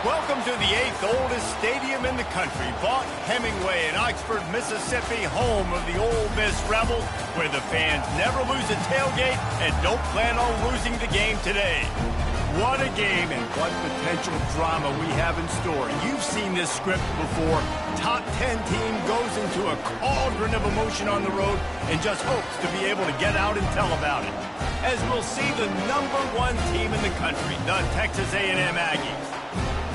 Welcome to the 8th oldest stadium in the country, Vaught Hemingway in Oxford, Mississippi, home of the Ole Miss Rebels, where the fans never lose a tailgate and don't plan on losing the game today. What a game and what potential drama we have in store. You've seen this script before. Top 10 team goes into a cauldron of emotion on the road and just hopes to be able to get out and tell about it. As we'll see the #1 team in the country, the Texas A&M Aggies,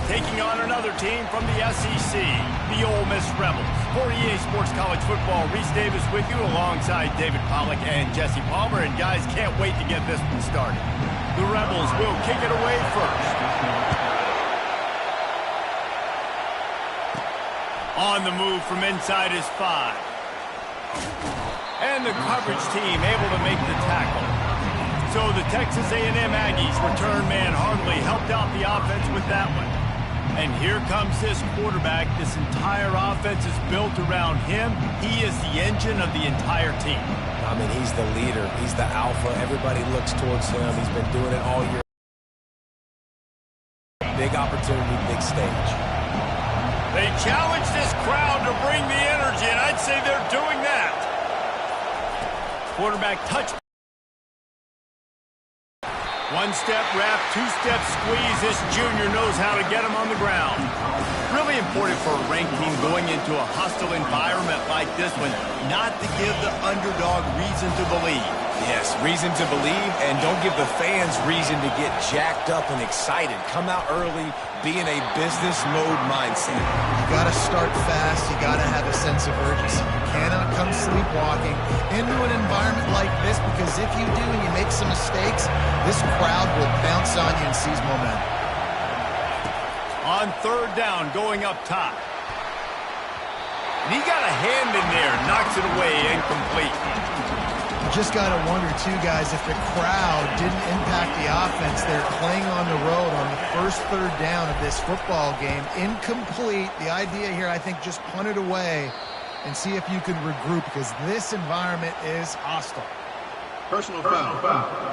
taking on another team from the SEC, the Ole Miss Rebels. For EA Sports College Football, Reese Davis with you alongside David Pollack and Jesse Palmer. And guys, can't wait to get this one started. The Rebels will kick it away first. On the move from inside is 5. And the coverage team able to make the tackle. So the Texas A&M Aggies return man hardly helped out the offense with that one. And here comes this quarterback. This entire offense is built around him. He is the engine of the entire team. I mean, he's the leader. He's the alpha. Everybody looks towards him. He's been doing it all year. Big opportunity, big stage. They challenge this crowd to bring the energy, and I'd say they're doing that. Quarterback touch. One-step wrap, two-step squeeze. This junior knows how to get him on the ground. Really important for a ranked team going into a hostile environment like this one, not to give the underdog reason to believe. Yes, reason to believe, and don't give the fans reason to get jacked up and excited. Come out early, be in a business mode mindset. You got to start fast. You got to have a sense of urgency. You cannot come sleepwalking into an environment like this, because if you do and you make some mistakes, this crowd will bounce on you and seize momentum. On 3rd down, going up top. And he got a hand in there, knocks it away, incomplete. You just got to wonder, too, guys, if the crowd didn't impact the offense. They're playing on the road on the first 3rd down of this football game. Incomplete. The idea here, I think, just punt it away and see if you can regroup, because this environment is hostile. Personal foul.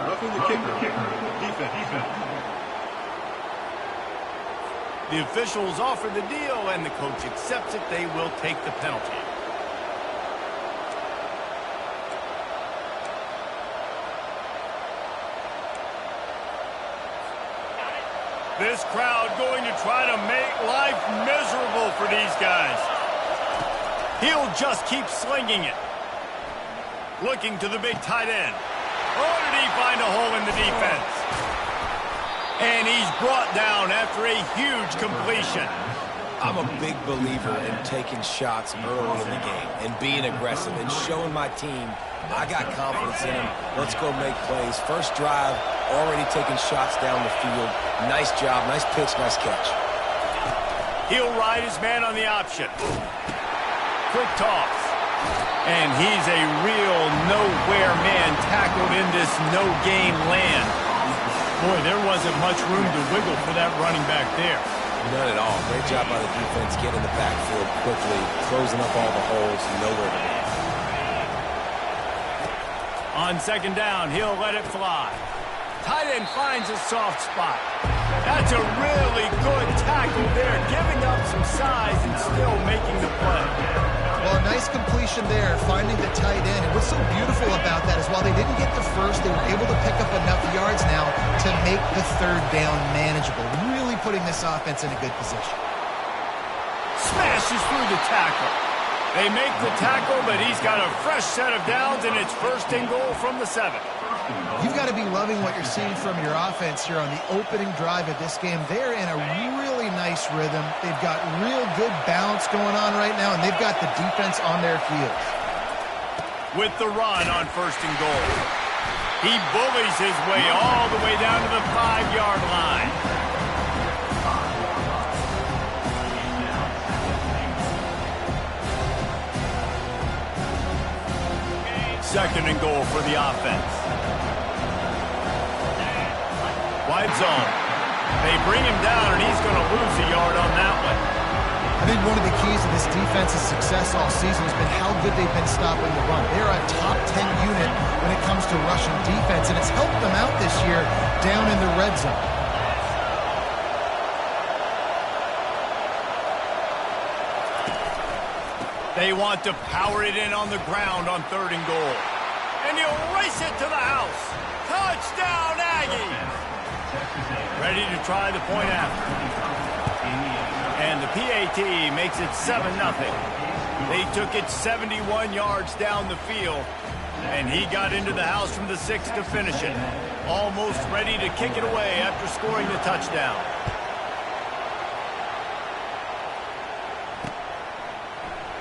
Roughing the kicker. Defense. The officials offer the deal, and the coach accepts it. They will take the penalty. This crowd going to try to make life miserable for these guys. He'll just keep slinging it. Looking to the big tight end. Oh, did he find a hole in the defense? And he's brought down after a huge completion. I'm a big believer in taking shots early in the game and being aggressive and showing my team I got confidence in him. Let's go make plays. First drive, already taking shots down the field. Nice job, nice pitch, nice catch. He'll ride his man on the option. Quick toss. And he's a real nowhere man tackled in this no-gain land. Boy, there wasn't much room to wiggle for that running back there. None at all. Great job by the defense getting in the backfield quickly, closing up all the holes, nowhere to be. On 2nd down, he'll let it fly. Tight end finds a soft spot. That's a really good tackle there, giving up some size and still making the play. Well, a nice completion there, finding the tight end. And what's so beautiful about that is while they didn't get the first, they were able to pick up enough yards now to make the 3rd down manageable. Really putting this offense in a good position. Smashes through the tackle. They make the tackle, but he's got a fresh set of downs, and it's 1st and goal from the 7. You've got to be loving what you're seeing from your offense here on the opening drive of this game. They're in a really nice rhythm. They've got real good balance going on right now, and they've got the defense on their heels. With the run on 1st and goal. He bullies his way all the way down to the 5-yard line. Second and goal for the offense. Wide zone. They bring him down, and he's going to lose a yard on that one. I think one of the keys to this defense's success all season has been how good they've been stopping the run. They're a top 10 unit when it comes to rushing defense, and it's helped them out this year down in the red zone. They want to power it in on the ground on 3rd and goal. And he'll race it to the house. Touchdown, Aggies! Ready to try the point after. And the PAT makes it 7-0. They took it 71 yards down the field. And he got into the house from the 6 to finish it. Almost ready to kick it away after scoring the touchdown.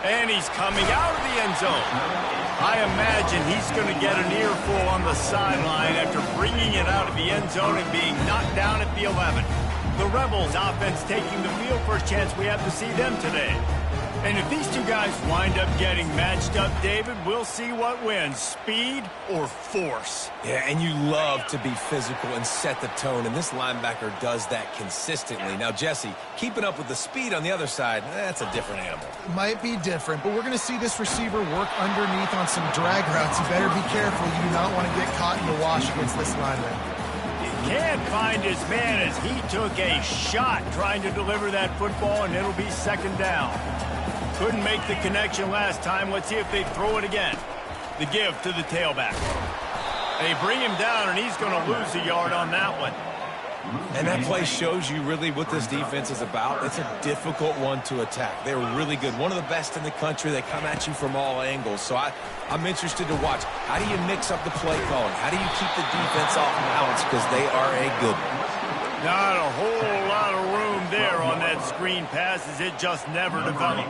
And he's coming out of the end zone. I imagine he's going to get an earful on the sideline after bringing it out of the end zone and being knocked down at the 11. The Rebels offense taking the field. First chance we have to see them today. And if these two guys wind up getting matched up, David, we'll see what wins, speed or force. Yeah, and you love to be physical and set the tone, and this linebacker does that consistently. Now, Jesse, keeping up with the speed on the other side, that's a different animal. Might be different, but we're going to see this receiver work underneath on some drag routes. You better be careful. You do not want to get caught in the wash against this linebacker. Can't find his man as he took a shot trying to deliver that football, and it'll be 2nd down. Couldn't make the connection last time. Let's see if they throw it again. The give to the tailback. They bring him down, and he's going to lose a yard on that one. And that play shows you really what this defense is about. It's a difficult one to attack. They're really good. One of the best in the country. They come at you from all angles. So I'm interested to watch. How do you mix up the play calling? How do you keep the defense off balance? Because they are a good one. Not a whole lot of room there on that screen pass as it just never developed.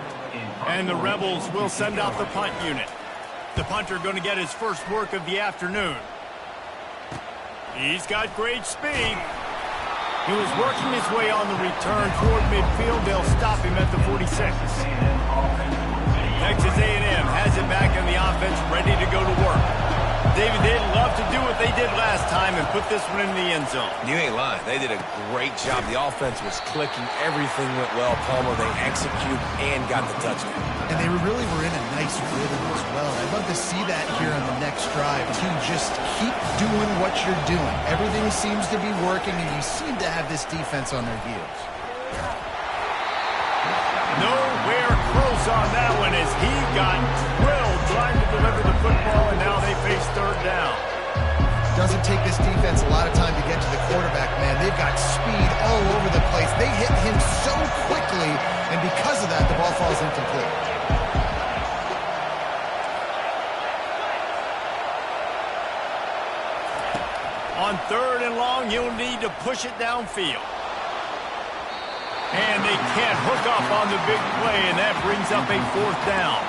And the Rebels will send out the punt unit. The punter going to get his first work of the afternoon. He's got great speed. He was working his way on the return toward midfield. They'll stop him at the 46. Texas A&M has it back in the offense, ready to go to work. David, they'd love to do what they did last time and put this one in the end zone. You ain't lying. They did a great job. The offense was clicking. Everything went well. Palmer, they executed and got the touchdown. And they really were in a nice rhythm as well. I'd love to see that here on the next drive, too. Just keep doing what you're doing. Everything seems to be working, and you seem to have this defense on their heels. Nowhere close on that one as he got drilled trying to deliver the football, and now they face 3rd down. Doesn't take this defense a lot of time to get to the quarterback, man. They've got speed all over the place. They hit him so quickly, and because of that, the ball falls incomplete. On 3rd and long, you'll need to push it downfield. And they can't hook up on the big play, and that brings up a 4th down.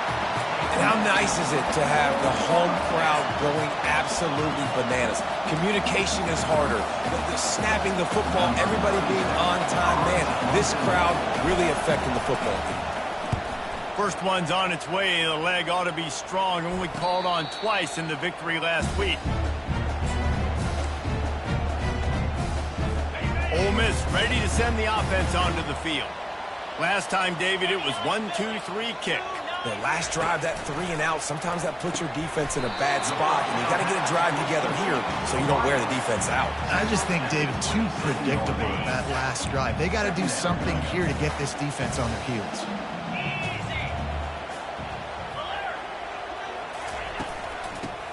And how nice is it to have the home crowd going absolutely bananas? Communication is harder. The snapping the football, everybody being on time. Man, this crowd really affecting the football game. First one's on its way. The leg ought to be strong. Only called on twice in the victory last week. Ole Miss ready to send the offense onto the field. Last time, David, it was 1-2-3 kick. The last drive, that 3 and out, sometimes that puts your defense in a bad spot, and you got to get a drive together here so you don't wear the defense out. I just think, David, too predictable in that last drive. They got to do something here to get this defense on their heels.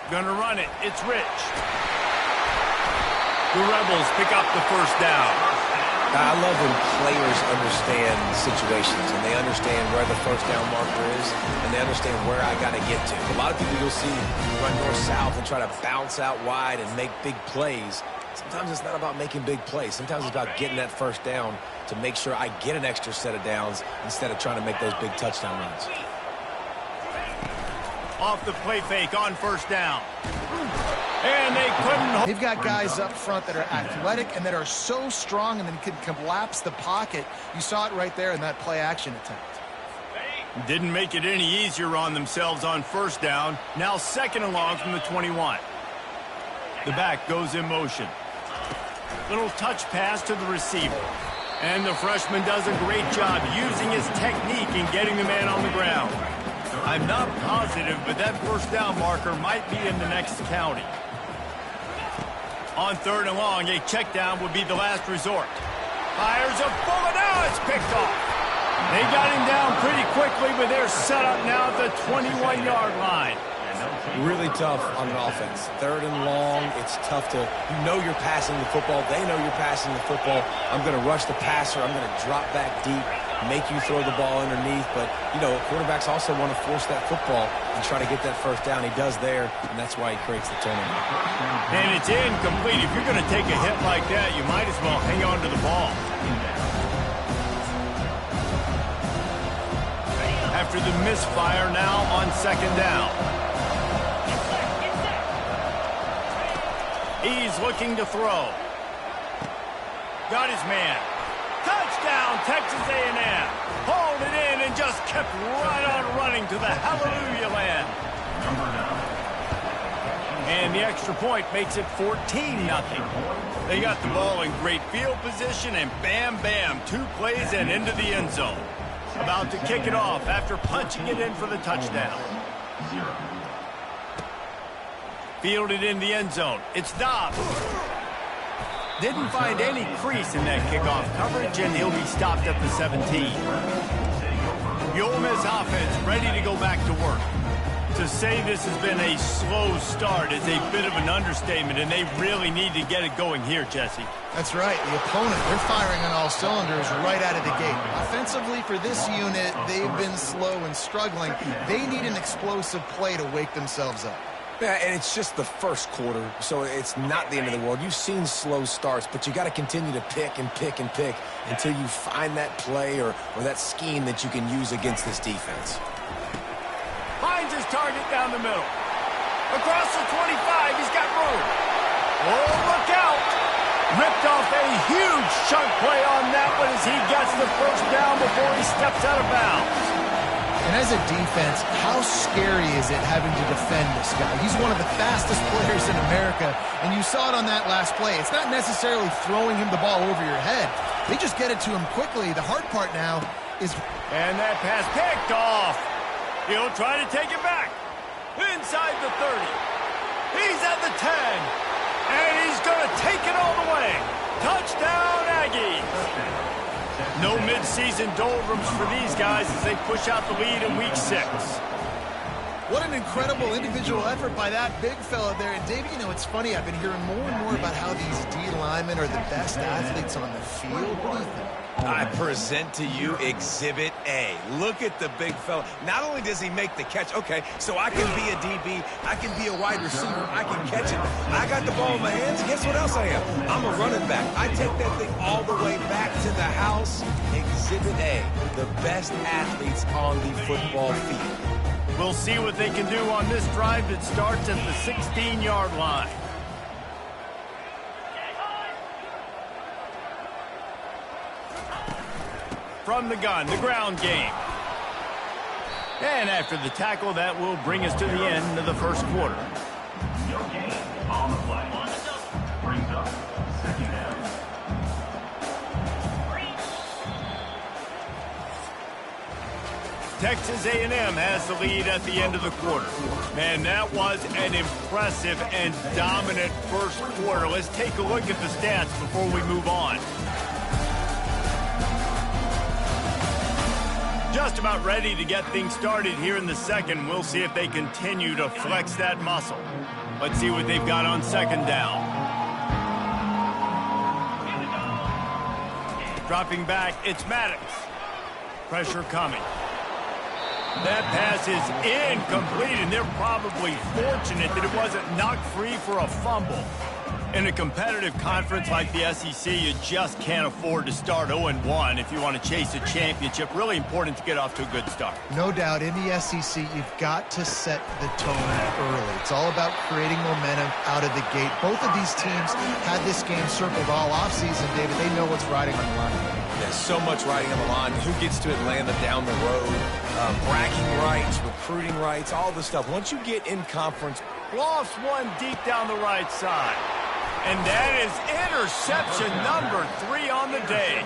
Gonna run it. It's Rich. The Rebels pick up the 1st down. I love when players understand situations and they understand where the 1st down marker is and they understand where I got to get to. A lot of people you'll see run north-south and try to bounce out wide and make big plays. Sometimes it's not about making big plays. Sometimes it's about getting that 1st down to make sure I get an extra set of downs instead of trying to make those big touchdown runs. Off the play fake on 1st down. And they couldn't. They've got guys up front that are athletic and that are so strong and then can collapse the pocket. You saw it right there in that play action attempt. Didn't make it any easier on themselves on 1st down. Now 2nd and long from the 21. The back goes in motion. Little touch pass to the receiver. And the freshman does a great job using his technique and getting the man on the ground. I'm not positive, but that 1st down marker might be in the next county. On 3rd and long, a check down would be the last resort. Fires a bullet. Now it's picked off. They got him down pretty quickly, but they're set up now at the 21-yard line. Really tough on an offense. 3rd and long, it's tough to, you're passing the football. They know you're passing the football. I'm going to rush the passer. I'm going to drop back deep, make you throw the ball underneath. But, quarterbacks also want to force that football and try to get that first down. He does there, and that's why he creates the turnover. And it's incomplete. If you're going to take a hit like that, you might as well hang on to the ball. After the misfire, now on 2nd down. He's looking to throw. Got his man. Touchdown, Texas A&M. Hauled it in and just kept right on running to the hallelujah land. And the extra point makes it 14-0. They got the ball in great field position, and bam, bam, 2 plays and into the end zone. About to kick it off after punching it in for the touchdown. Fielded in the end zone. It's Dobbs. Didn't find any crease in that kickoff coverage, and he'll be stopped at the 17. The Ole Miss offense ready to go back to work. To say this has been a slow start is a bit of an understatement, and they really need to get it going here, Jesse. That's right. The opponent, they're firing on all cylinders right out of the gate. Offensively, for this unit, they've been slow and struggling. They need an explosive play to wake themselves up. Yeah, and it's just the first quarter, so it's not the end of the world. You've seen slow starts, but you got to continue to pick and pick and pick until you find that play or that scheme that you can use against this defense. Finds his target down the middle. Across the 25, he's got room. Oh, look out! Ripped off a huge chunk play on that one as he gets the first down before he steps out of bounds. And as a defense, how scary is it having to defend this guy? He's one of the fastest players in America, and you saw it on that last play. It's not necessarily throwing him the ball over your head. They just get it to him quickly. The hard part now is... And that pass picked off. He'll try to take it back. Inside the 30. He's at the 10. And he's going to take it all the way. Touchdown, Aggies. No midseason doldrums for these guys as they push out the lead in Week 6. What an incredible individual effort by that big fella there. And, Dave, it's funny. I've been hearing more and more about how these D linemen are the best athletes on the field. What do you think? I present to you Exhibit A. Look at the big fella. Not only does he make the catch, okay, so I can be a DB, I can be a wide receiver, I can catch it. I got the ball in my hands. Guess what else I am? I'm a running back. I take that thing all the way back to the house. Exhibit A, the best athletes on the football field. We'll see what they can do on this drive that starts at the 16-yard line. From the gun, the ground game. And after the tackle, that will bring us to the end of the first quarter. On the play. Brings up 2nd down. Texas A&M has the lead at the end of the quarter. Man, that was an impressive and dominant first quarter. Let's take a look at the stats before we move on. Just about ready to get things started here in the second. We'll see if they continue to flex that muscle. Let's see what they've got on 2nd down. Dropping back, it's Maddox. Pressure coming. That pass is incomplete, and they're probably fortunate that it wasn't knocked free for a fumble. In a competitive conference like the SEC, you just can't afford to start 0-1 if you want to chase a championship. Really important to get off to a good start. No doubt, in the SEC, you've got to set the tone early. It's all about creating momentum out of the gate. Both of these teams had this game circled all offseason, David. They know what's riding on the line. There's so much riding on the line. Who gets to Atlanta down the road? Bragging rights, recruiting rights, all this stuff. Once you get in conference, lost one deep down the right side. And that is interception number 3 on the day.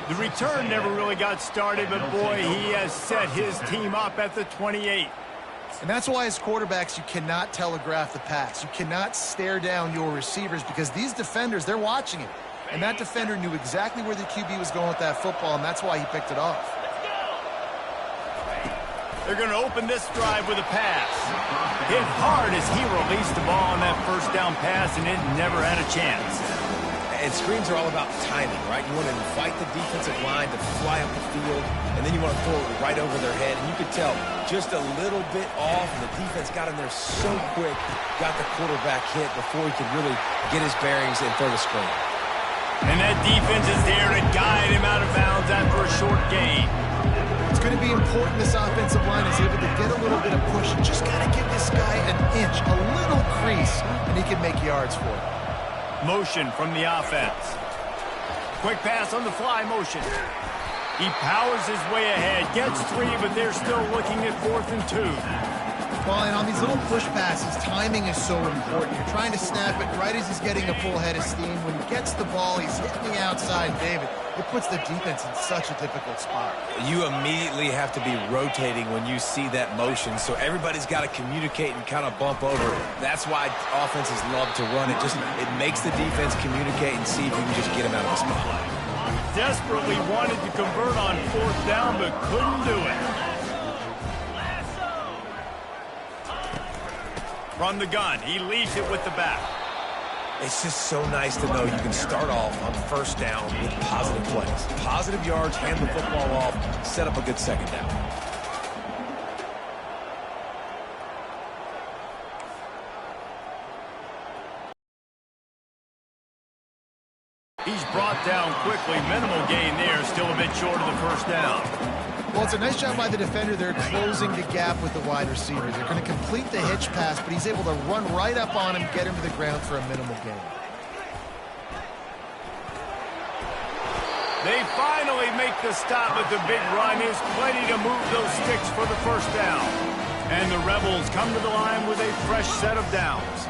The return never really got started, but boy, he has set his team up at the 28. And that's why as quarterbacks, you cannot telegraph the pass. You cannot stare down your receivers because these defenders, they're watching it. And that defender knew exactly where the QB was going with that football, and that's why he picked it off. They're going to open this drive with a pass. Hit hard as he released the ball on that first down pass, and it never had a chance. And screens are all about timing, right? You want to invite the defensive line to fly up the field, and then you want to throw it right over their head. And you could tell just a little bit off, and the defense got in there so quick, got the quarterback hit before he could really get his bearings and throw the screen. And that defense is there to guide him out of bounds after a short gain. It's going to be important this offensive line is able to get a little bit of push. You just got to give this guy an inch, a little crease, and he can make yards for it. Motion from the offense. Quick pass on the fly motion. He powers his way ahead, gets 3, but they're still looking at 4th and 2. Well, and on these little push passes, timing is so important. You're trying to snap it right as he's getting a full head of steam. When he gets the ball, he's hitting the outside, David. It puts the defense in such a difficult spot. You immediately have to be rotating when you see that motion, so everybody's got to communicate and kind of bump over. That's why offenses love to run it. It makes the defense communicate and see if you can just get him out of the spot. Desperately wanted to convert on 4th down, but couldn't do it. From the gun, he leaves it with the back. It's just so nice to know you can start off on 1st down with positive plays. Positive yards, hand the football off, set up a good 2nd down. He's brought down quickly. Minimal gain there, still a bit short of the 1st down. Well, it's a nice job by the defender. They're closing the gap with the wide receiver. They're going to complete the hitch pass, but he's able to run right up on him, get him to the ground for a minimal gain. They finally make the stop with the big run. There's plenty to move those sticks for the 1st down. And the Rebels come to the line with a fresh set of downs.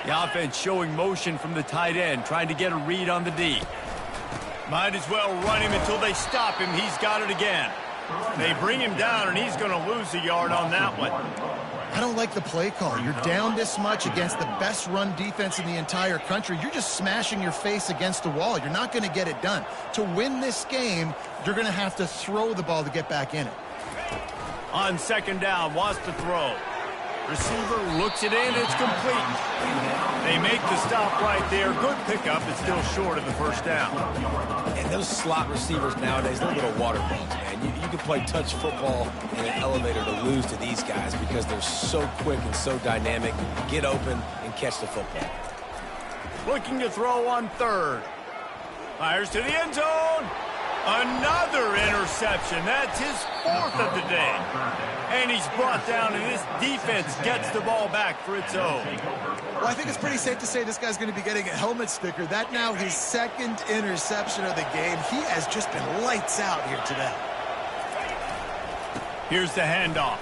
The offense showing motion from the tight end, trying to get a read on the D. Might as well run him until they stop him. He's got it again. They bring him down, and he's going to lose a yard on that one. I don't like the play call. You're down this much against the best run defense in the entire country. You're just smashing your face against the wall. You're not going to get it done. To win this game, you're going to have to throw the ball to get back in it. On 2nd down, wants to throw. Receiver looks it in. It's complete. They make the stop right there. Good pickup. It's still short of the 1st down. And those slot receivers nowadays, they're little water bugs, man. You can play touch football in an elevator to lose to these guys because they're so quick and so dynamic. Get open and catch the football. Looking to throw on 3rd. Fires to the end zone. Another interception. That's his 4th of the day. And he's brought down, and this defense gets the ball back for its own. Well, I think it's pretty safe to say this guy's going to be getting a helmet sticker. That now his 2nd interception of the game. He has just been lights out here today. Here's the handoff.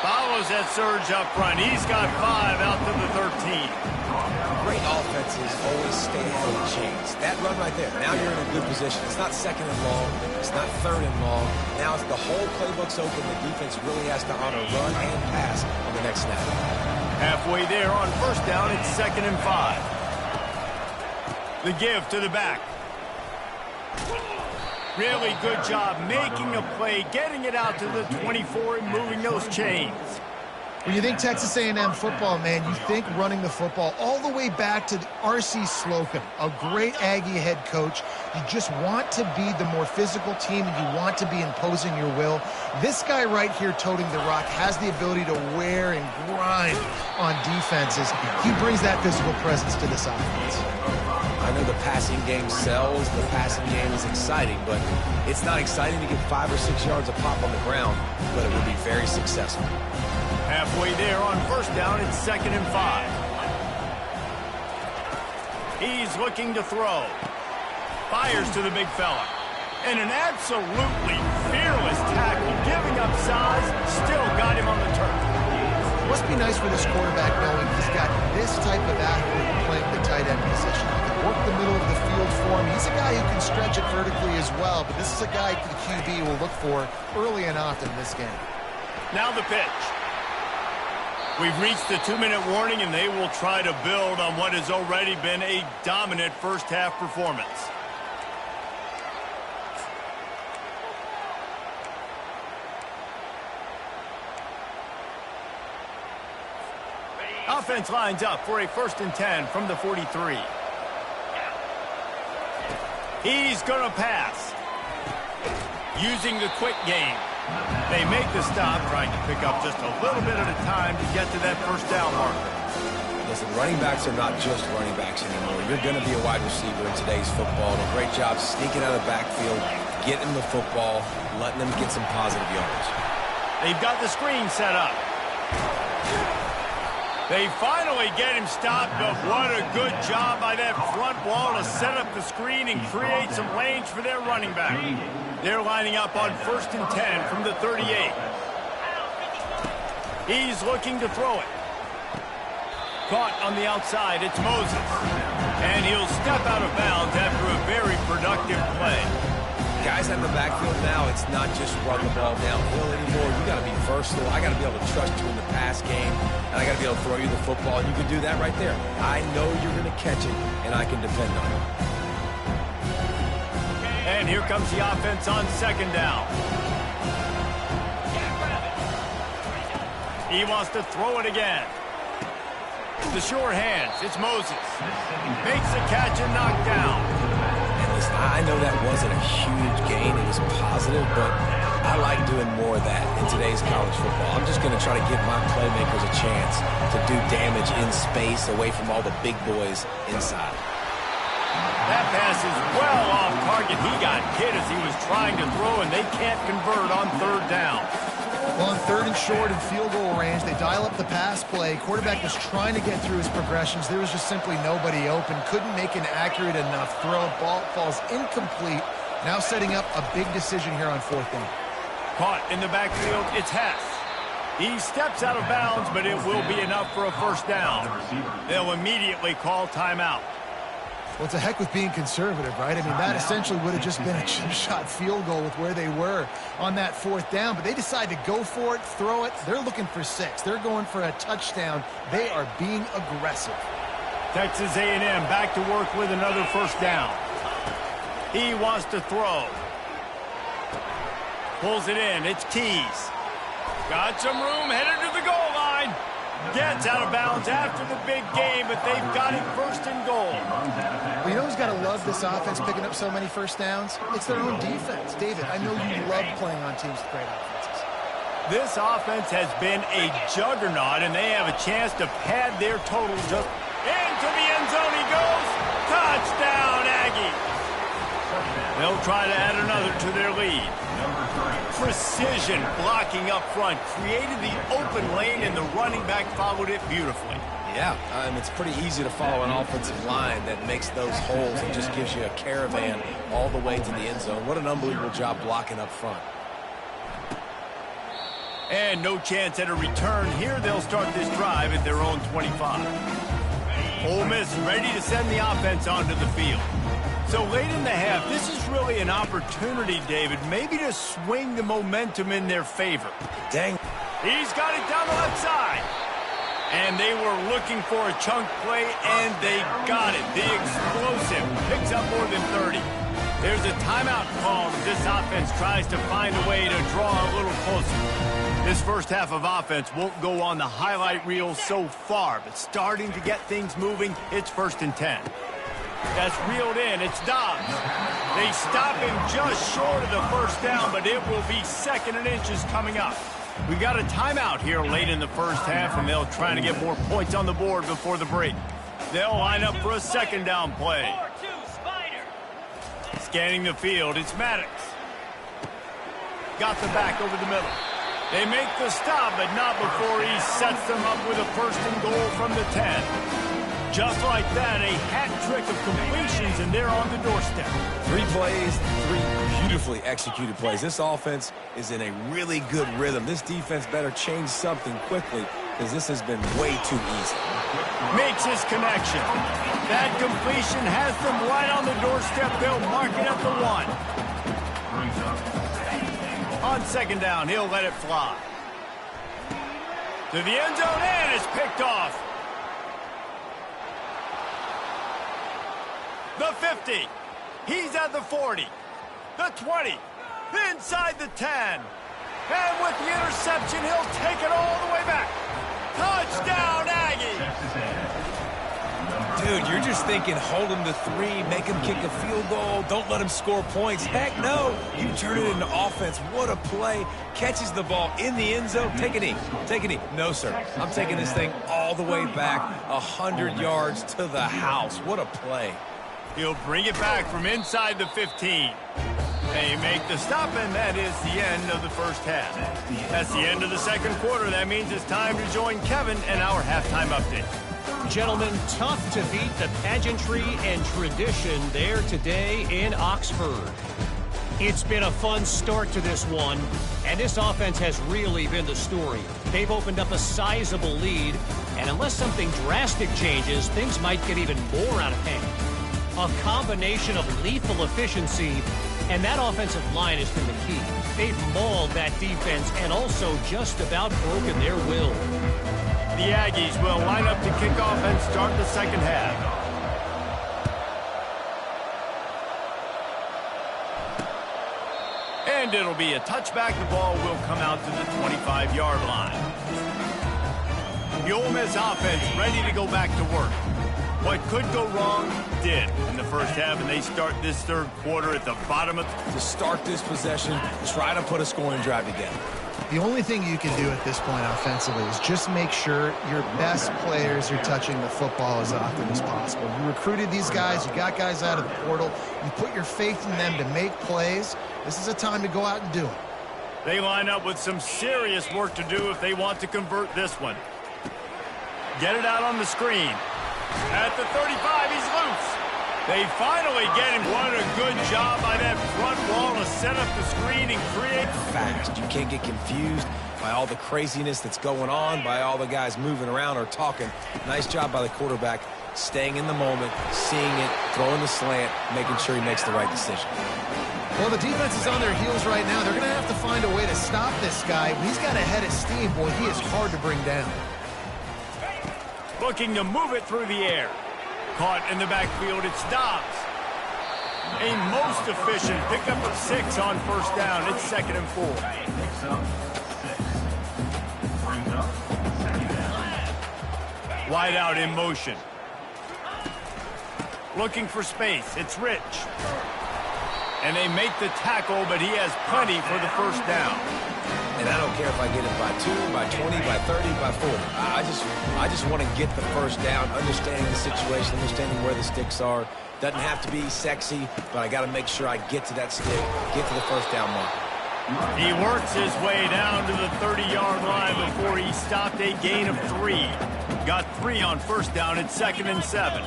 Follows that surge up front. He's got 5 out to the 13. Great offenses always stay ahead of the chains. That run right there, now you're in a good position. It's not 2nd and long. It's not 3rd and long. Now the whole playbook's open. The defense really has to honor run and pass on the next snap. Halfway there on 1st down, it's 2nd and 5. The give to the back. Really good job making a play, getting it out to the 24 and moving those chains. When you think Texas A&M football, man, you think running the football all the way back to R.C. Slocum, a great Aggie head coach. You just want to be the more physical team, and you want to be imposing your will. This guy right here toting the rock has the ability to wear and grind on defenses. He brings that physical presence to this offense. I know the passing game sells, the passing game is exciting, but it's not exciting to get 5 or 6 yards a pop on the ground, but it will be very successful. Halfway there on 1st down, it's 2nd and 5. He's looking to throw. Fires to the big fella. And an absolutely fearless tackle, giving up size, still got him on the turf. It must be nice for this quarterback knowing he's got this type of athlete playing the tight end position. He can work the middle of the field for him. He's a guy who can stretch it vertically as well, but this is a guy the QB will look for early and often in this game. Now the pitch. We've reached the 2-minute warning, and they will try to build on what has already been a dominant first-half performance. Offense lines up for a 1st and 10 from the 43. He's going to pass. Using the quick game. They make the stop, trying to pick up just a little bit at a time to get to that 1st down marker. Listen, running backs are not just running backs anymore. You're going to be a wide receiver in today's football. And a great job sneaking out of the backfield, getting the football, letting them get some positive yards. They've got the screen set up. They finally get him stopped, but what a good job by that front wall to set up the screen and create some lanes for their running back. They're lining up on 1st and 10 from the 38. He's looking to throw it. Caught on the outside, it's Moses. And he'll step out of bounds after a very productive play. Guys out in the backfield now, it's not just run the ball downhill anymore. You got to be versatile. I got to be able to trust you in the pass game, and I got to be able to throw you the football. And you can do that right there. I know you're going to catch it, and I can depend on it. And here comes the offense on 2nd down. He wants to throw it again. The sure hands, it's Moses. Makes the catch and knocked down. I know that wasn't a huge gain. It was positive, but I like doing more of that in today's college football. I'm just going to try to give my playmakers a chance to do damage in space away from all the big boys inside. That pass is well off target. He got hit as he was trying to throw, and they can't convert on 3rd down. Well, on 3rd and short and field goal range, they dial up the pass play. Quarterback was trying to get through his progressions. There was just simply nobody open. Couldn't make an accurate enough throw. Ball falls incomplete. Now setting up a big decision here on 4th down. Caught in the backfield, it's Hess. He steps out of bounds, but it will be enough for a 1st down. They'll immediately call timeout. Well, it's a heck with being conservative, right? I mean, that essentially would have just been a chip shot field goal with where they were on that 4th down. But they decide to go for it, throw it. They're looking for 6. They're going for a touchdown. They are being aggressive. Texas A&M back to work with another 1st down. He wants to throw. Pulls it in. It's Keys. Got some room, headed to the goal line. Gets out of bounds after the big game, but they've got it 1st and goal. Well, you know who's got to love this offense picking up so many 1st downs? It's their own defense. David, I know you love playing on teams with great offenses. This offense has been a juggernaut, and they have a chance to pad their total. Just into the end zone he goes. Touchdown, Aggie. They'll try to add another to their lead. Precision blocking up front, created the open lane, and the running back followed it beautifully. Yeah, it's pretty easy to follow an offensive line that makes those holes and just gives you a caravan all the way to the end zone. What an unbelievable job blocking up front. And no chance at a return here. They'll start this drive at their own 25. Ole Miss ready to send the offense onto the field. So late in the half, this is really an opportunity, David, maybe to swing the momentum in their favor. Dang. He's got it down the left side. And they were looking for a chunk play, and they got it. The explosive picks up more than 30. There's a timeout called as this offense tries to find a way to draw a little closer. This 1st half of offense won't go on the highlight reel so far, but starting to get things moving, it's 1st and 10. That's reeled in. It's Dobbs. They stop him just short of the 1st down, but it will be 2nd and inches coming up. We got a timeout here late in the 1st half, and they'll try to get more points on the board before the break. They'll line up for a 2nd down play. Scanning the field, it's Maddox. Got the back over the middle. They make the stop, but not before he sets them up with a 1st and goal from the 10. Just like that, a hat trick of completions, and they're on the doorstep. 3 plays, 3 beautifully executed plays. This offense is in a really good rhythm. This defense better change something quickly because this has been way too easy. Makes his connection. That completion has them right on the doorstep. They'll mark it at the 1. On 2nd down, he'll let it fly. To the end zone, and it's picked off. The 50. He's at the 40. The 20. Inside the 10. And with the interception, he'll take it all the way back. Touchdown, Aggies! point, you're just thinking, hold him to 3, make him kick a field goal, don't let him score points. Heck no, you turn it into offense. What a play. Catches the ball in the end zone. Take a knee. Take a knee. No, sir. I'm taking this thing all the way back 100 yards to the house. What a play. He'll bring it back from inside the 15. They make the stop, and that is the end of the first half. That's the end of the second quarter. That means it's time to join Kevin and our halftime update. Gentlemen, tough to beat the pageantry and tradition there today in Oxford. It's been a fun start to this one, and this offense has really been the story. They've opened up a sizable lead, and unless something drastic changes, things might get even more out of hand. A combination of lethal efficiency, and that offensive line has been the key. They've mauled that defense and also just about broken their will. The Aggies will line up to kick off and start the second half. And it'll be a touchback. The ball will come out to the 25-yard line. The Ole Miss offense ready to go back to work. What could go wrong did in the first half, and they start this third quarter at the bottom of... To start this possession, try to put a scoring drive together. The only thing you can do at this point offensively is just make sure your best players are touching the football as often as possible. You recruited these guys. You got guys out of the portal. You put your faith in them to make plays. This is a time to go out and do it. They line up with some serious work to do if they want to convert this one. Get it out on the screen. At the 35, he's loose. They finally get him. What a good job by that front wall to set up the screen and create. Fast. You can't get confused by all the craziness that's going on, by all the guys moving around or talking. Nice job by the quarterback, staying in the moment, seeing it, throwing the slant, making sure he makes the right decision. Well, the defense is on their heels right now. They're going to have to find a way to stop this guy. He's got a head of steam. Boy, he is hard to bring down. Looking to move it through the air. Caught in the backfield, it's Dobbs. A most efficient pickup of 6 on first down. It's 2nd and 4. Wide out in motion. Looking for space. It's Rich. And they make the tackle, but he has plenty for the first down. And I don't care if I get it by 2, by 20, by 30, by 40. I just want to get the first down, understanding the situation, understanding where the sticks are. Doesn't have to be sexy, but I got to make sure I get to that stick, get to the first down mark. He works his way down to the 30-yard line before he stopped a gain of 3. Got 3 on first down. It's 2nd and 7.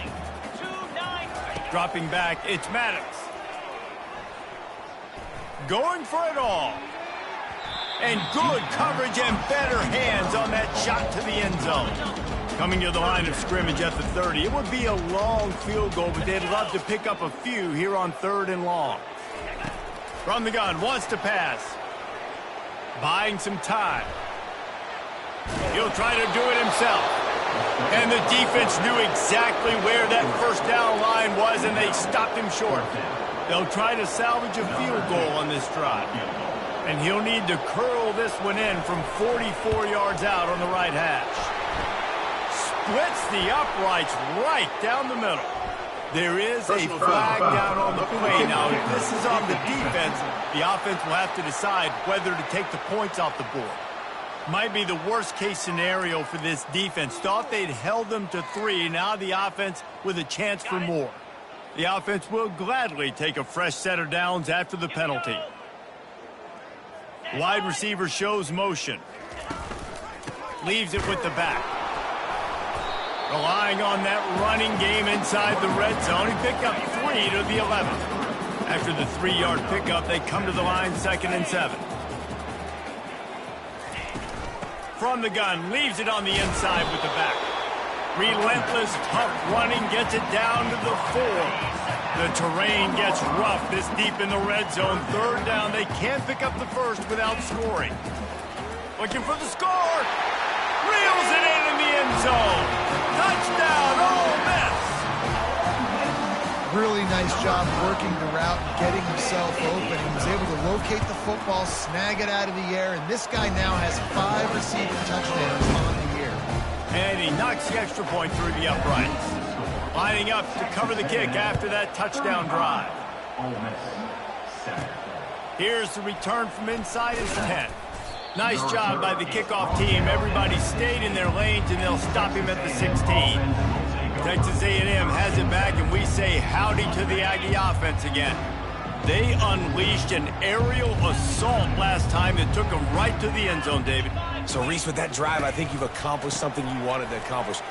Dropping back, it's Maddox. Going for it all. And good coverage and better hands on that shot to the end zone. Coming to the line of scrimmage at the 30. It would be a long field goal, but they'd love to pick up a few here on 3rd and long. From the gun, wants to pass. Buying some time. He'll try to do it himself. And the defense knew exactly where that first down line was, and they stopped him short. They'll try to salvage a field goal on this drive. And he'll need to curl this one in from 44 yards out on the right hash. Splits the uprights right down the middle. There is a flag down on the play. Now, if this is on the defense, the offense will have to decide whether to take the points off the board. Might be the worst-case scenario for this defense. Thought they'd held them to 3. Now the offense with a chance for more. The offense will gladly take a fresh set of downs after the penalty. Wide receiver shows motion. Leaves it with the back. Relying on that running game inside the red zone. He picked up 3 to the 11. After the 3-yard pickup, they come to the line 2nd and 7. From the gun, leaves it on the inside with the back. Relentless, tough running, gets it down to the 4. The terrain gets rough this deep in the red zone. 3rd down, they can't pick up the first without scoring. Looking for the score. Reels it in the end zone. Touchdown, Ole Miss. Really nice job working the route and getting himself open. He was able to locate the football, snag it out of the air, and this guy now has 5 receiving touchdowns on the year. And he knocks the extra point through the uprights. Lining up to cover the kick after that touchdown drive. Ole Miss, 7. Here's the return from inside his 10. Nice job by the kickoff team. Everybody stayed in their lanes, and they'll stop him at the 16. Texas A&M has it back, and we say howdy to the Aggie offense again. They unleashed an aerial assault last time that took them right to the end zone, David. So, Reese, with that drive, I think you've accomplished something you wanted to accomplish.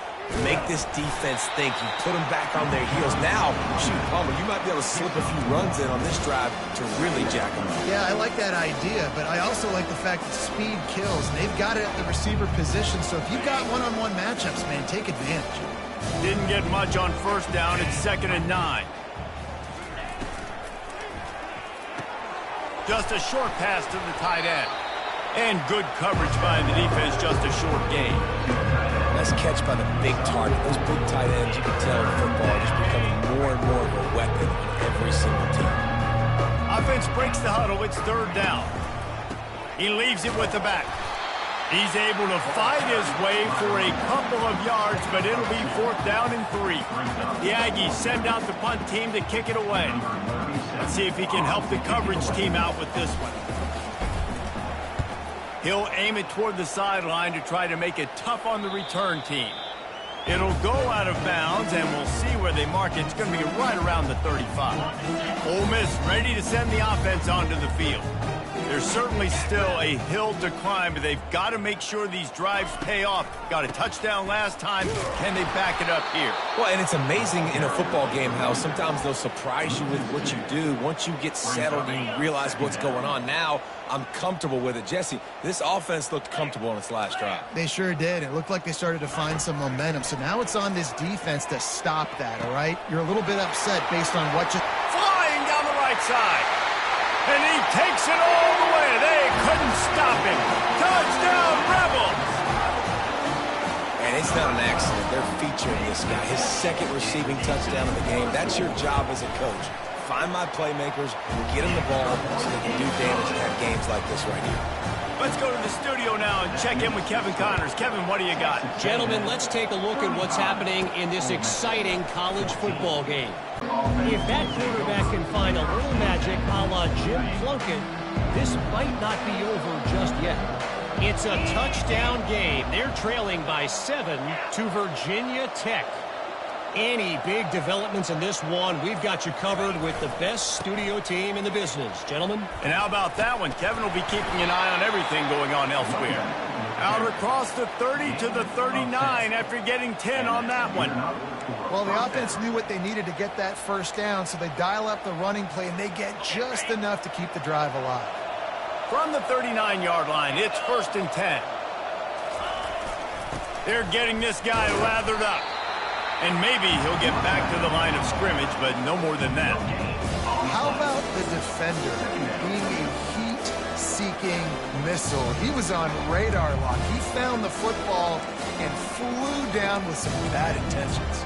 Make this defense think. You put them back on their heels. Now, shoot, Palmer, you might be able to slip a few runs in on this drive to really jack them up. Yeah, I like that idea, but I also like the fact that speed kills, and they've got it at the receiver position, so if you've got one-on-one matchups, man, take advantage. Didn't get much on first down. It's 2nd and 9. Just a short pass to the tight end. And good coverage by the defense, just a short gain. Nice catch by the big target. Those big tight ends, you can tell in football, are just becoming more and more of a weapon on every single team. Offense breaks the huddle. It's 3rd down. He leaves it with the back. He's able to fight his way for a couple of yards, but it'll be 4th down and 3. The Aggies send out the punt team to kick it away. Let's see if he can help the coverage team out with this one. He'll aim it toward the sideline to try to make it tough on the return team. It'll go out of bounds, and we'll see where they mark it. It's going to be right around the 35. Ole Miss ready to send the offense onto the field. There's certainly still a hill to climb, but they've got to make sure these drives pay off. Got a touchdown last time. Can they back it up here? Well, and it's amazing in a football game how sometimes they'll surprise you with what you do. Once you get settled and you realize what's going on, now I'm comfortable with it. Jesse, this offense looked comfortable in its last drive. They sure did. It looked like they started to find some momentum. So now it's on this defense to stop that, all right? You're a little bit upset based on what you... Flying down the right side. And he takes it all the way. They couldn't stop him. Touchdown, Rebels! And it's not an accident. They're featuring this guy. His 2nd receiving touchdown of the game. That's your job as a coach. Find my playmakers, get them the ball so they can do damage and have games like this right here. Let's go to the studio now and check in with Kevin Connors. Kevin, what do you got? Gentlemen, let's take a look at what's happening in this exciting college football game. If that quarterback can find a little magic a la Jim Plunkett, this might not be over just yet. It's a touchdown game. They're trailing by 7 to Virginia Tech. Any big developments in this one, we've got you covered with the best studio team in the business. Gentlemen? And how about that one? Kevin will be keeping an eye on everything going on elsewhere. Out across the 30 to the 39 after getting 10 on that one. Well, the offense knew what they needed to get that first down, so they dial up the running play, and they get just enough to keep the drive alive. From the 39-yard line, it's 1st and 10. They're getting this guy lathered up. And maybe he'll get back to the line of scrimmage, but no more than that. How about the defender being a heat-seeking missile? He was on radar lock. He found the football and flew down with some bad intentions.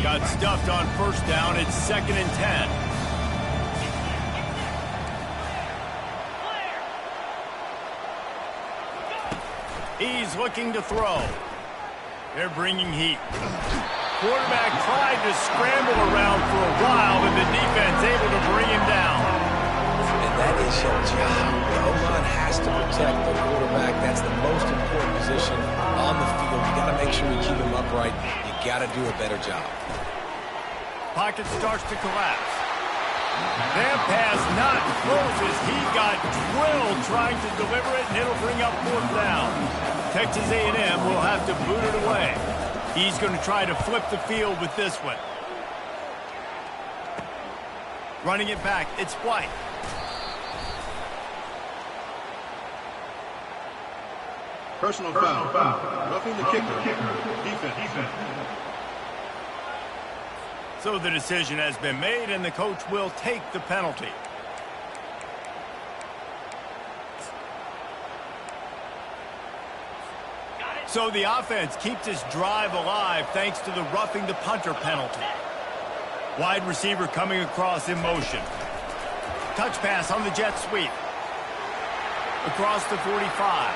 Got stuffed on first down. It's 2nd and 10. He's looking to throw. They're bringing heat. Quarterback tried to scramble around for a while, but the defense able to bring him down. And that is your job. The O-line has to protect the quarterback. That's the most important position on the field. You got to make sure you keep him upright. You got to do a better job. Pocket starts to collapse. That pass not close as he got drilled trying to deliver it, and it'll bring up 4th down. Texas A&M will have to boot it away. He's going to try to flip the field with this one. Running it back, it's White. Personal foul. Roughing the kicker. Defense. So the decision has been made, and the coach will take the penalty. So the offense keeps this drive alive thanks to the roughing the punter penalty. Wide receiver coming across in motion. Touch pass on the jet sweep. Across the 45.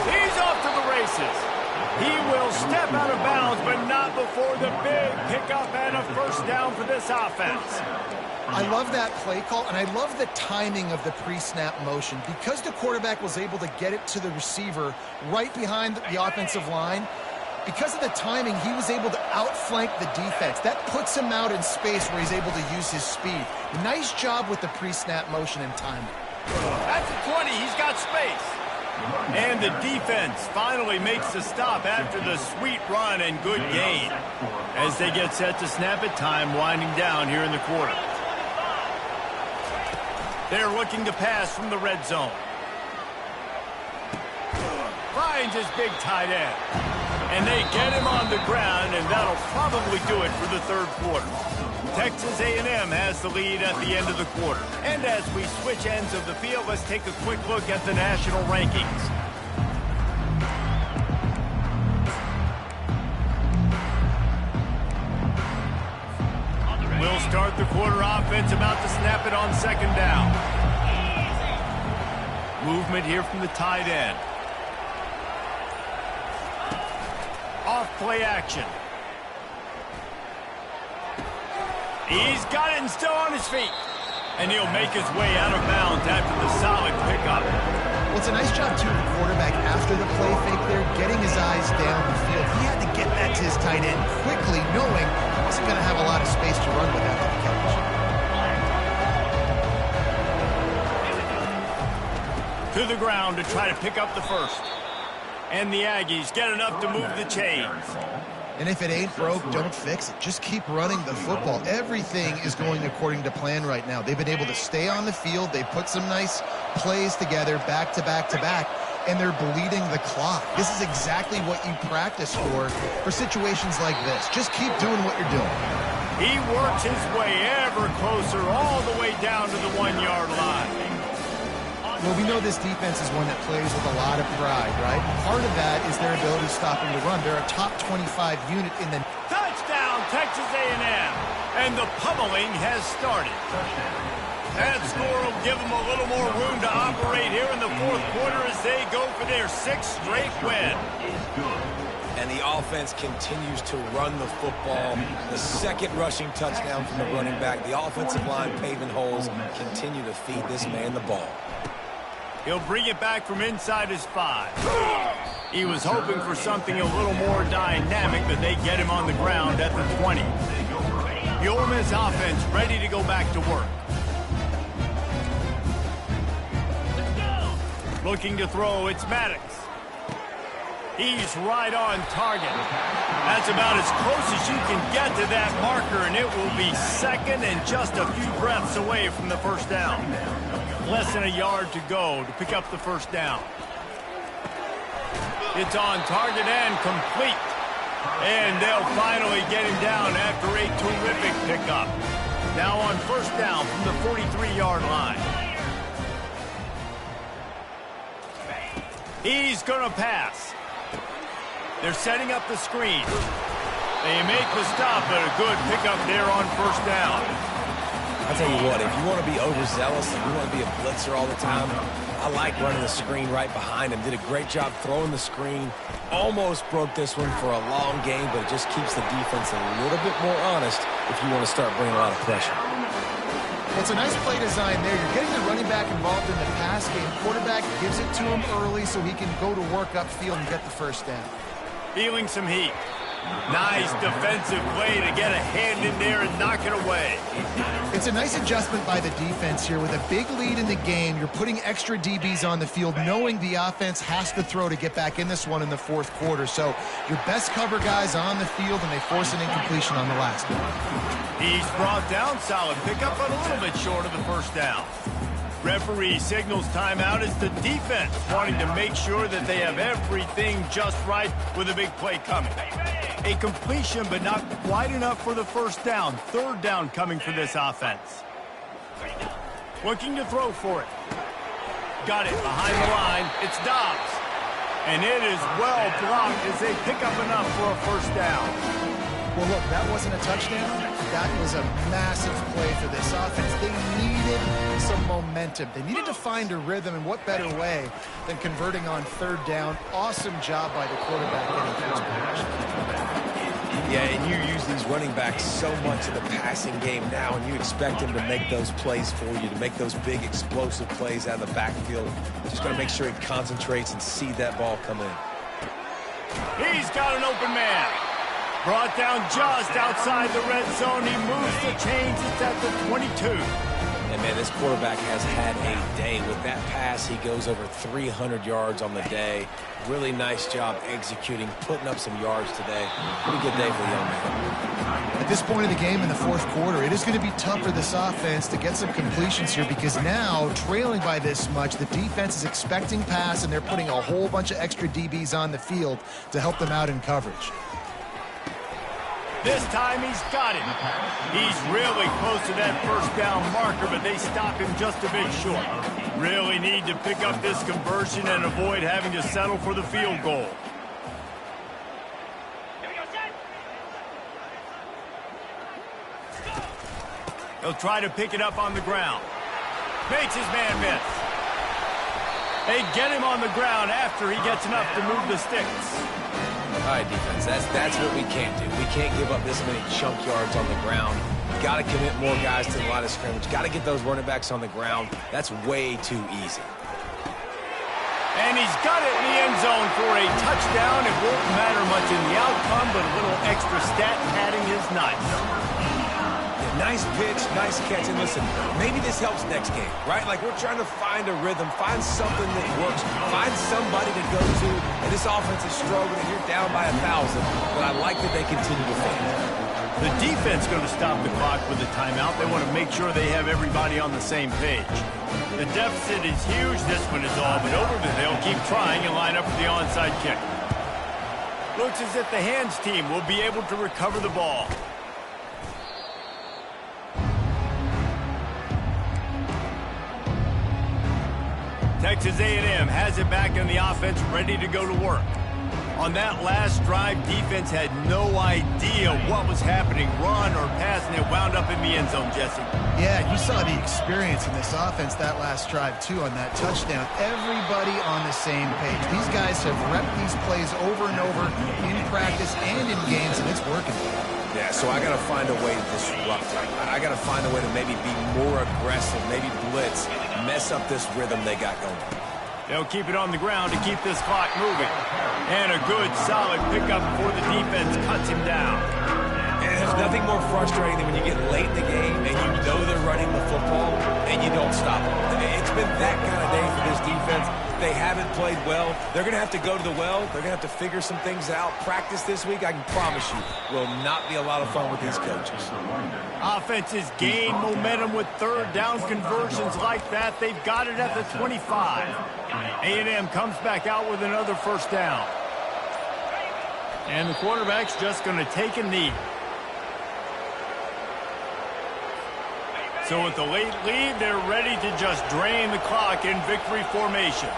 He's off to the races. He will step out of bounds, but not before the big pickup and a first down for this offense. I love that play call, and I love the timing of the pre-snap motion. Because the quarterback was able to get it to the receiver right behind the offensive line, because of the timing, he was able to outflank the defense. That puts him out in space where he's able to use his speed. Nice job with the pre-snap motion and timing. At the 20, he's got space. And the defense finally makes the stop after the sweet run and good gain. As they get set to snap it, time winding down here in the quarter. They're looking to pass from the red zone. Finds his big tight end. And they get him on the ground, and that'll probably do it for the third quarter. Texas A&M has the lead at the end of the quarter. And as we switch ends of the field, let's take a quick look at the national rankings. We'll start the quarter offense, about to snap it on second down. Movement here from the tight end. Off play action. He's got it and still on his feet. And he'll make his way out of bounds after the solid pickup. Well, it's a nice job, too, of the quarterback after the play fake there, getting his eyes down the field. He had to get that to his tight end quickly, knowing he wasn't going to have a lot of space to run with after the catch. To the ground to try to pick up the first. And the Aggies get enough to move the chains. And if it ain't broke, don't fix it. Just keep running the football. Everything is going according to plan right now. They've been able to stay on the field. They put some nice plays together back to back to back, and they're bleeding the clock. This is exactly what you practice for situations like this. Just keep doing what you're doing. He works his way ever closer all the way down to the 1-yard line. Well, we know this defense is one that plays with a lot of pride, right? Part of that is their ability stopping the run. They're a top 25 unit in the... Touchdown, Texas A&M. And the pummeling has started. That score will give them a little more room to operate here in the fourth quarter as they go for their 6th straight win. And the offense continues to run the football. The second rushing touchdown from the running back. The offensive line paving holes continue to feed this man the ball. He'll bring it back from inside his 5. He was hoping for something a little more dynamic, but they get him on the ground at the 20. The Ole Miss offense ready to go back to work. Looking to throw, it's Maddox. He's right on target. That's about as close as you can get to that marker, and it will be second and just a few breaths away from the first down. Less than a yard to go to pick up the first down. It's on target and complete. And they'll finally get him down after a terrific pickup. Now on first down from the 43-yard line. He's going to pass. They're setting up the screen. They make the stop, but a good pickup there on first down. I'll tell you what, if you want to be overzealous and you want to be a blitzer all the time, I like running the screen right behind him. Did a great job throwing the screen. Almost broke this one for a long game, but it just keeps the defense a little bit more honest if you want to start bringing a lot of pressure. Well, it's a nice play design there. You're getting the running back involved in the pass game. Quarterback gives it to him early so he can go to work upfield and get the first down. Feeling some heat. Nice defensive play to get a hand in there and knock it away. It's a nice adjustment by the defense here. With a big lead in the game, you're putting extra DBs on the field, knowing the offense has to throw to get back in this one in the fourth quarter. So your best cover guys on the field, and they force an incompletion on the last one. He's brought down, solid pickup, but a little bit short of the first down. Referee signals timeout as the defense wanting to make sure that they have everything just right with a big play coming. A completion, but not quite enough for the first down. Third down coming for this offense. Looking to throw for it. Got it behind the line. It's Dobbs. And it is well blocked as they pick up enough for a first down. Well, look, that wasn't a touchdown. That was a massive play for this offense. They needed some momentum. They needed to find a rhythm, and what better way than converting on third down. Awesome job by the quarterback getting first position. Yeah, and you use these running backs so much in the passing game now, and you expect them to make those plays for you, to make those big explosive plays out of the backfield. Just got to make sure he concentrates and see that ball come in. He's got an open man. Brought down just outside the red zone. He moves the chains. It's at the 22. And, man, this quarterback has had a day. With that pass, he goes over 300 yards on the day. Really nice job executing, putting up some yards today. Pretty good day for the young man. At this point of the game in the fourth quarter, it is going to be tough for this offense to get some completions here because now, trailing by this much, the defense is expecting pass, and they're putting a whole bunch of extra DBs on the field to help them out in coverage. This time he's got it. He's really close to that first down marker, but they stop him just a bit short. Really need to pick up this conversion and avoid having to settle for the field goal. He'll try to pick it up on the ground. Makes his man miss. They get him on the ground after he gets enough to move the sticks. All right, defense, that's what we can't do. We can't give up this many chunk yards on the ground. Got to commit more guys to the line of scrimmage. Got to get those running backs on the ground. That's way too easy. And he's got it in the end zone for a touchdown. It won't matter much in the outcome, but a little extra stat padding is nice. Nice pitch, nice catch, and listen, maybe this helps next game, right? Like, we're trying to find a rhythm, find something that works, find somebody to go to, and this offense is struggling, and you're down by 1,000, but I like that they continue to fight. The defense going to stop the clock with a timeout. They want to make sure they have everybody on the same page. The deficit is huge. This one is all but over, but they'll keep trying and line up for the onside kick. Looks as if the hands team will be able to recover the ball. Texas A&M has it back in the offense, ready to go to work. On that last drive, defense had no idea what was happening, run or pass, and it wound up in the end zone, Jesse. Yeah, you saw the experience in this offense that last drive, too, on that touchdown. Everybody on the same page. These guys have repped these plays over and over in practice and in games, and it's working. Yeah, so I got to find a way to disrupt it. I got to find a way to maybe be more aggressive, maybe blitz, mess up this rhythm they got going. They'll keep it on the ground to keep this clock moving. And a good, solid pickup before the defense cuts him down. And there's nothing more frustrating than when you get late in the game and you know they're running the football and you don't stop them. It's been that kind of day for this defense. They haven't played well. They're going to have to go to the well. They're going to have to figure some things out. Practice this week, I can promise you, will not be a lot of fun with these coaches. Offenses gain momentum with third down conversions like that. They've got it at the 25. A&M comes back out with another first down. And the quarterback's just going to take a knee. So with the late lead, they're ready to just drain the clock in victory formation.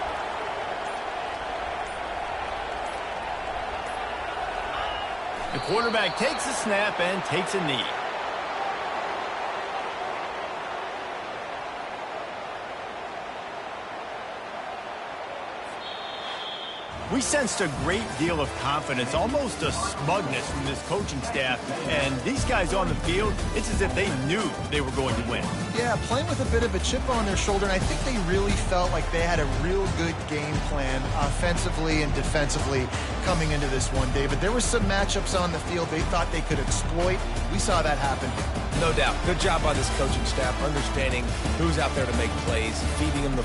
The quarterback takes a snap and takes a knee. We sensed a great deal of confidence, almost a smugness from this coaching staff. And these guys on the field, it's as if they knew they were going to win. Yeah, playing with a bit of a chip on their shoulder, and I think they really felt like they had a real good game plan offensively and defensively coming into this one, David. There were some matchups on the field they thought they could exploit. We saw that happen. No doubt. Good job by this coaching staff, understanding who's out there to make plays, feeding them the